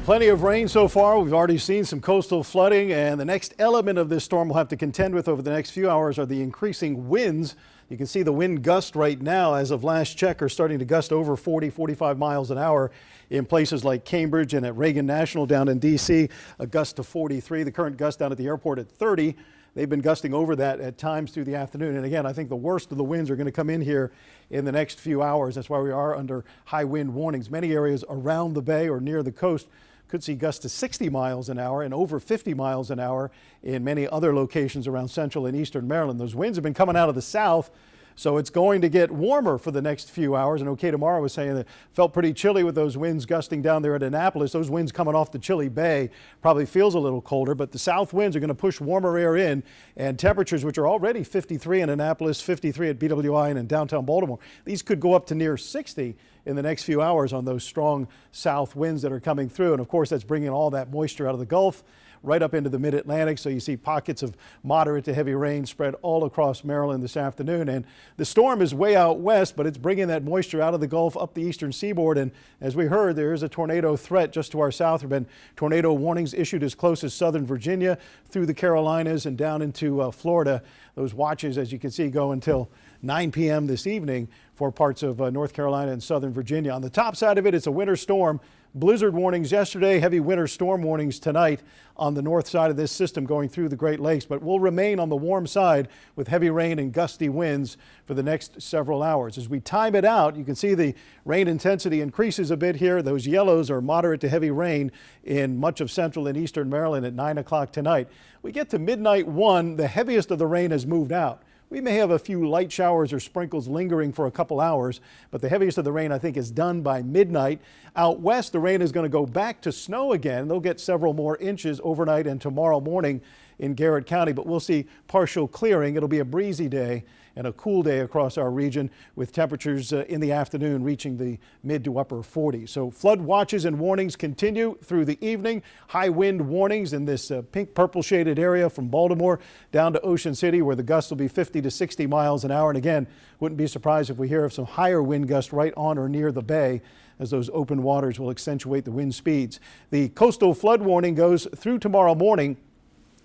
Plenty of rain so far. We've already seen some coastal flooding, and the next element of this storm we'll have to contend with over the next few hours are the increasing winds. You can see the wind gust right now, as of last check, are starting to gust over 40, 45 miles an hour in places like Cambridge and at Reagan National down in D.C., a gust to 43. The current gust down at the airport at 30. They've been gusting over that at times through the afternoon. And again, I think the worst of the winds are going to come in here in the next few hours. That's why we are under high wind warnings. Many areas around the bay or near the coast could see gusts to 60 miles an hour and over 50 miles an hour in many other locations around central and eastern Maryland. Those winds have been coming out of the south, so it's going to get warmer for the next few hours. And OK Tomorrow was saying that it felt pretty chilly with those winds gusting down there at Annapolis. Those winds coming off the chilly bay probably feels a little colder, but the south winds are going to push warmer air in, and temperatures, which are already 53 in Annapolis, 53 at BWI and in downtown Baltimore, these could go up to near 60 in the next few hours on those strong south winds that are coming through. And of course, that's bringing all that moisture out of the Gulf right up into the mid-Atlantic. So you see pockets of moderate to heavy rain spread all across Maryland this afternoon. And the storm is way out west, but it's bringing that moisture out of the Gulf up the eastern seaboard. And as we heard, there is a tornado threat just to our south. There have been tornado warnings issued as close as southern Virginia through the Carolinas and down into Florida. Those watches, as you can see, go until 9 p.m. this evening for parts of North Carolina and southern Virginia. On the top side of it, it's a winter storm. Blizzard warnings yesterday, heavy winter storm warnings tonight on the north side of this system going through the Great Lakes, but we'll remain on the warm side with heavy rain and gusty winds for the next several hours. As we time it out, you can see the rain intensity increases a bit here. Those yellows are moderate to heavy rain in much of central and eastern Maryland at 9 o'clock tonight. We get to midnight 1, the heaviest of the rain has moved out. We may have a few light showers or sprinkles lingering for a couple hours, but the heaviest of the rain, I think, is done by midnight. Out west, the rain is going to go back to snow again. They'll get several more inches overnight and tomorrow morning in Garrett County, but we'll see partial clearing. It'll be a breezy day and a cool day across our region, with temperatures in the afternoon reaching the mid to upper 40s. So flood watches and warnings continue through the evening. High wind warnings in this pink purple shaded area from Baltimore down to Ocean City, where the gusts will be 50 to 60 miles an hour. And again, wouldn't be surprised if we hear of some higher wind gusts right on or near the bay, as those open waters will accentuate the wind speeds. The coastal flood warning goes through tomorrow morning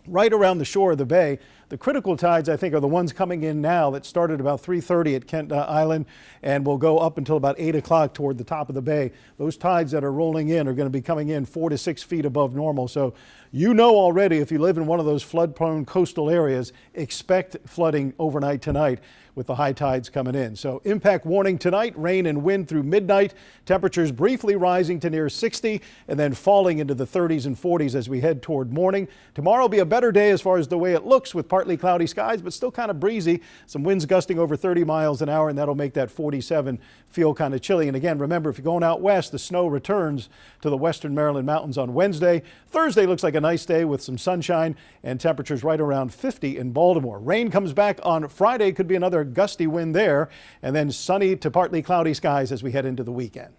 right around the shore of the bay. The critical tides, I think, are the ones coming in now that started about 3:30 at Kent Island and will go up until about 8 o'clock toward the top of the bay. Those tides that are rolling in are going to be coming in 4 to 6 feet above normal. So you know already, if you live in one of those flood-prone coastal areas, expect flooding overnight tonight with the high tides coming in. So impact warning tonight, rain and wind through midnight. Temperatures briefly rising to near 60 and then falling into the 30s and 40s as we head toward morning. Tomorrow will be a better day as far as the way it looks, with partly cloudy skies, but still kind of breezy. Some winds gusting over 30 miles an hour, and that'll make that 47 feel kind of chilly. And again, remember, if you're going out west, the snow returns to the western Maryland mountains on Wednesday. Thursday looks like a nice day with some sunshine and temperatures right around 50 in Baltimore. Rain comes back on Friday, could be another gusty wind there, and then sunny to partly cloudy skies as we head into the weekend.